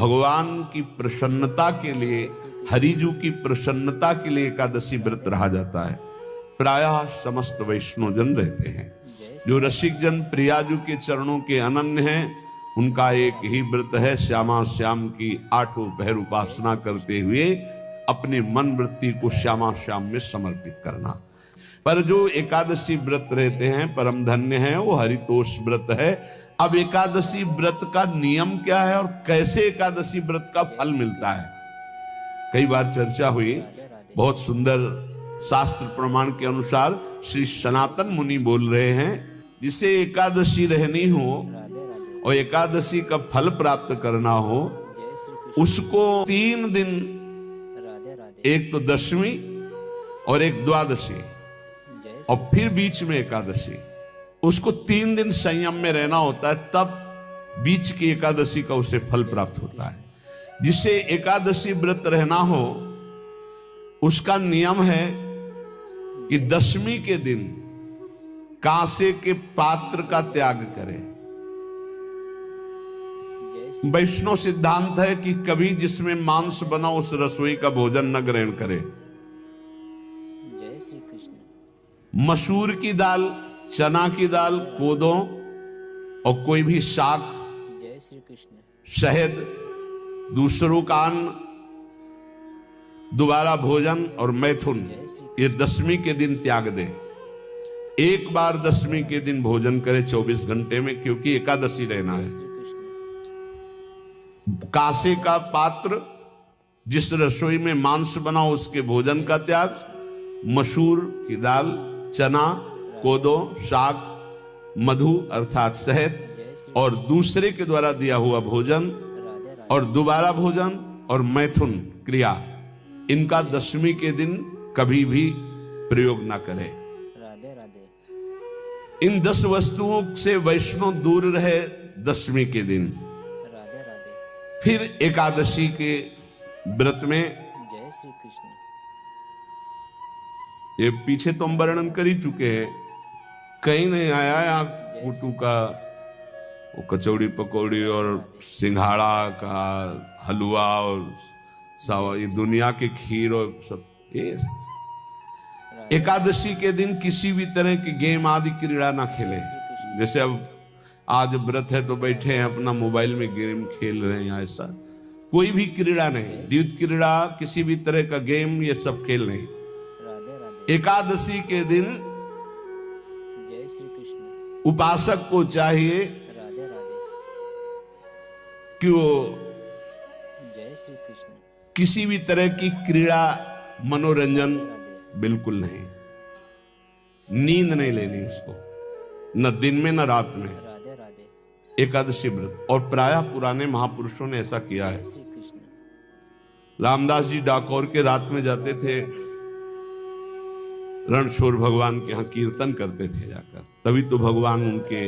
भगवान की प्रसन्नता के लिए, हरिजू की प्रसन्नता के लिए एकादशी व्रत रहा जाता है। प्रायः समस्त वैष्णव जन रहते हैं। जो रसिक जन प्रियाजू के चरणों के अनन्य हैं, उनका एक ही व्रत है, श्यामा श्याम की 8 पहर उपासना करते हुए अपने मन वृत्ति को श्यामा श्याम में समर्पित करना। पर जो एकादशी व्रत रहते हैं परम धन्य है, वो हरितोष व्रत है। अब एकादशी व्रत का नियम क्या है और कैसे एकादशी व्रत का फल मिलता है, कई बार चर्चा हुई। बहुत सुंदर शास्त्र प्रमाण के अनुसार श्री सनातन मुनि बोल रहे हैं, जिसे एकादशी रहनी हो और एकादशी का फल प्राप्त करना हो, उसको 3 दिन, एक तो दशमी और एक द्वादशी और फिर बीच में एकादशी, उसको 3 दिन संयम में रहना होता है, तब बीच की एकादशी का उसे फल प्राप्त होता है। जिसे एकादशी व्रत रहना हो उसका नियम है कि दशमी के दिन कांसे के पात्र का त्याग करें। वैष्णव सिद्धांत है कि कभी जिसमें मांस बना उस रसोई का भोजन न ग्रहण करे। जय श्री कृष्ण। मसूर की दाल, चना की दाल, कोदों और कोई भी शाक, जय श्री कृष्ण। शहद, दूसरों का अन्न, दोबारा भोजन और मैथुन, ये दशमी के दिन त्याग दे। एक बार दशमी के दिन भोजन करे 24 घंटे में, क्योंकि एकादशी रहना है। कांसे का पात्र, जिस रसोई में मांस बना उसके भोजन का त्याग, मसूर की दाल, चना, कोदो, शाक, मधु अर्थात शहद और दूसरे के द्वारा दिया हुआ भोजन और दोबारा भोजन और मैथुन क्रिया, इनका दशमी के दिन कभी भी प्रयोग ना करें। राधे राधे। इन 10 वस्तुओं से वैष्णव दूर रहे दशमी के दिन। राधे राधे। फिर एकादशी के व्रत में, जय श्री कृष्ण। ये पीछे तो हम वर्णन कर ही चुके हैं, कहीं नहीं आया यहाँ कुटू का वो कचौड़ी पकौड़ी और सिंघाड़ा का हलवा और सावा, ये दुनिया के खीर और सब। ये एकादशी के दिन किसी भी तरह की गेम आदि क्रीड़ा ना खेले। जैसे अब आज व्रत है तो बैठे हैं अपना मोबाइल में गेम खेल रहे हैं, ऐसा कोई भी क्रीड़ा नहीं, द्यूत क्रीड़ा, किसी भी तरह का गेम, ये सब खेल नहीं। एकादशी के दिन जय श्री कृष्ण। उपासक को चाहिए राधे राधे। कि वो जय श्री कृष्ण। किसी भी तरह की क्रीड़ा, मनोरंजन बिल्कुल नहीं, नींद नहीं लेनी उसको, न दिन में न रात में। राधे राधे। एकादशी व्रत, और प्रायः पुराने महापुरुषों ने ऐसा किया है। श्री कृष्ण। रामदास जी डाकोर के रात में जाते थे, रणछोड़ भगवान के यहाँ कीर्तन करते थे जाकर, तभी तो भगवान उनके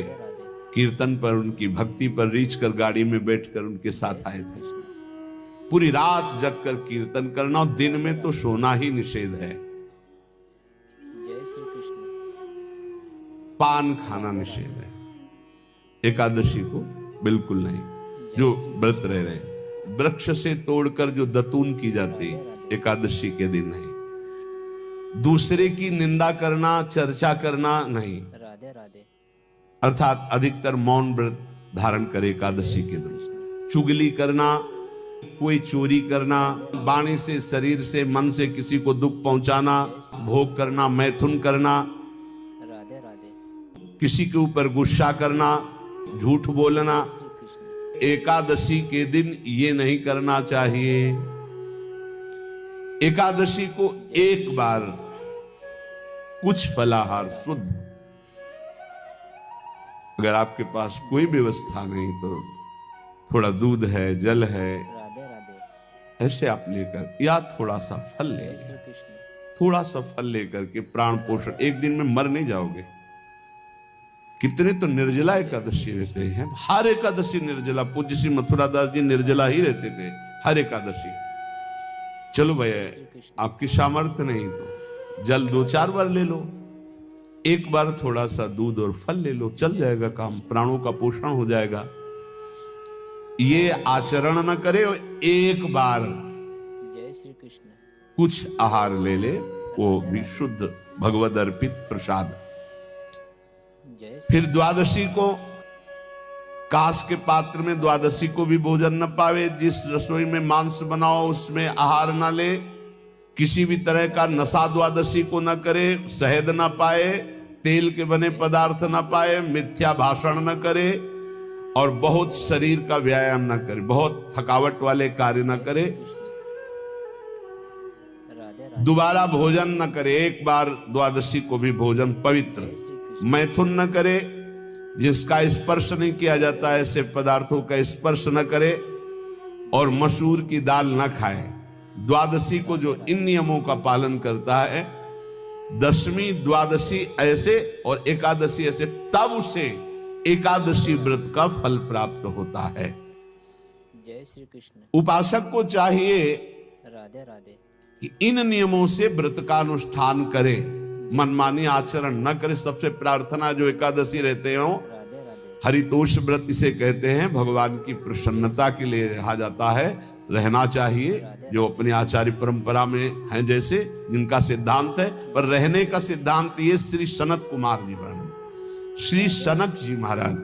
कीर्तन पर, उनकी भक्ति पर रीछ कर गाड़ी में बैठकर उनके साथ आए थे। पूरी रात जगकर कीर्तन करना, और दिन में तो सोना ही निषेध है। जय श्री कृष्ण। पान खाना निषेध है, एकादशी को बिल्कुल नहीं। जो व्रत रह रहे, वृक्ष से तोड़कर जो दतून की जाती एकादशी के दिन नहीं। दूसरे की निंदा करना, चर्चा करना नहीं। राधे राधे। अर्थात अधिकतर मौन व्रत धारण करे एकादशी के दिन। चुगली करना, कोई चोरी करना, वाणी से, शरीर से, मन से किसी को दुख पहुंचाना, भोग करना, मैथुन करना, राधे राधे। किसी के ऊपर गुस्सा करना, झूठ बोलना, एकादशी के दिन ये नहीं करना चाहिए। एकादशी को एक बार कुछ फलाहार शुद्ध, अगर आपके पास कोई व्यवस्था नहीं तो थोड़ा दूध है, जल है, राधे राधे। ऐसे आप लेकर, या थोड़ा सा फल ले जय श्री लिया, कृष्ण। थोड़ा सा फल लेकर के प्राण पोषण, एक दिन में मर नहीं जाओगे। कितने तो निर्जला एकादशी रहते हैं, हर एकादशी निर्जला। पूज्य श्री मथुरा दास जी निर्जला ही रहते थे हर एकादशी। चलो भैया आपकी सामर्थ्य नहीं तो जल 2-4 बार ले लो, एक बार थोड़ा सा दूध और फल ले लो, चल जाएगा काम, प्राणों का पोषण हो जाएगा। ये आचरण न करे और एक बार जय श्री कृष्ण। कुछ आहार ले ले, वो भी शुद्ध भगवद अर्पित प्रसाद। जय श्री फिर द्वादशी को कांस के पात्र में द्वादशी को भी भोजन न पावे। जिस रसोई में मांस बनाओ उसमें आहार न ले। किसी भी तरह का नशा द्वादशी को न करे। शहद न पाए, तेल के बने पदार्थ न पाए, मिथ्या भाषण न करे और बहुत शरीर का व्यायाम न करे, बहुत थकावट वाले कार्य न करे। राधे राधे। दोबारा भोजन न करे, एक बार द्वादशी को भी भोजन पवित्र। जय श्री कृष्ण। मैथुन न करे, जिसका स्पर्श नहीं किया जाता है ऐसे पदार्थों का स्पर्श न करे और मसूर की दाल न खाए। द्वादशी को जो इन नियमों का पालन करता है, दशमी द्वादशी ऐसे और एकादशी ऐसे, तब उसे एकादशी व्रत का फल प्राप्त होता है। जय श्री कृष्ण। उपासक को चाहिए राधे राधे। कि इन नियमों से व्रत का अनुष्ठान करे, मनमानी आचरण न करे। सबसे प्रार्थना जो एकादशी रहते हो, राधे राधे। हरितोष व्रत इसे कहते हैं, भगवान की प्रसन्नता के लिए रहा जाता है, रहना चाहिए। जो अपनी आचार्य परंपरा में है, जैसे जिनका सिद्धांत है, पर रहने का सिद्धांत ये श्री सनत कुमार जी वर्णन, श्री सनक जी महाराज,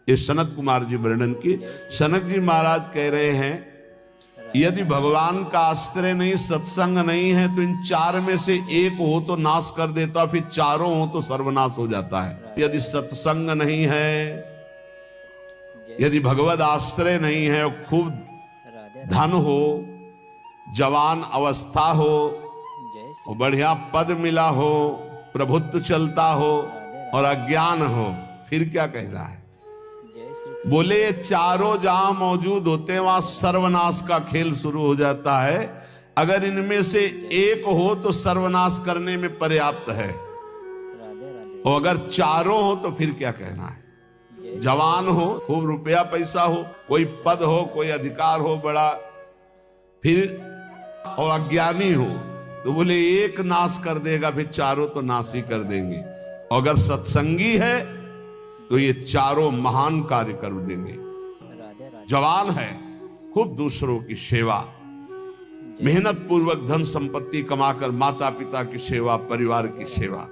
ये सनत कुमार जी वर्णन की। सनक जी महाराज कह रहे हैं, यदि भगवान का आश्रय नहीं, सत्संग नहीं है, तो इन चार में से एक हो तो नाश कर देता, फिर चारों हो तो सर्वनाश हो जाता है। यदि सत्संग नहीं है, यदि भगवद आश्रय नहीं है और खूब राधे धन हो, जवान अवस्था हो जय श्री और बढ़िया पद मिला हो, प्रभुत्व चलता हो और अज्ञान हो, फिर क्या कह रहा है? जय श्री बोले ये चारों जहां मौजूद होते हैं वहां सर्वनाश का खेल शुरू हो जाता है। अगर इनमें से एक हो तो सर्वनाश करने में पर्याप्त है, राधे राधे। और अगर चारों हो तो फिर क्या कहना है? जय जवान हो, खूब रुपया पैसा हो, कोई पद हो, कोई अधिकार हो बड़ा, फिर और अज्ञानी हो, तो बोले एक नाश कर देगा, फिर चारों तो नाश ही कर देंगे। और अगर सत्संगी है तो ये चारों महान कार्य कर देंगे। राधे राधे। जवान है, खूब दूसरों की सेवा, मेहनत पूर्वक धन संपत्ति कमाकर माता पिता की सेवा, परिवार की सेवा,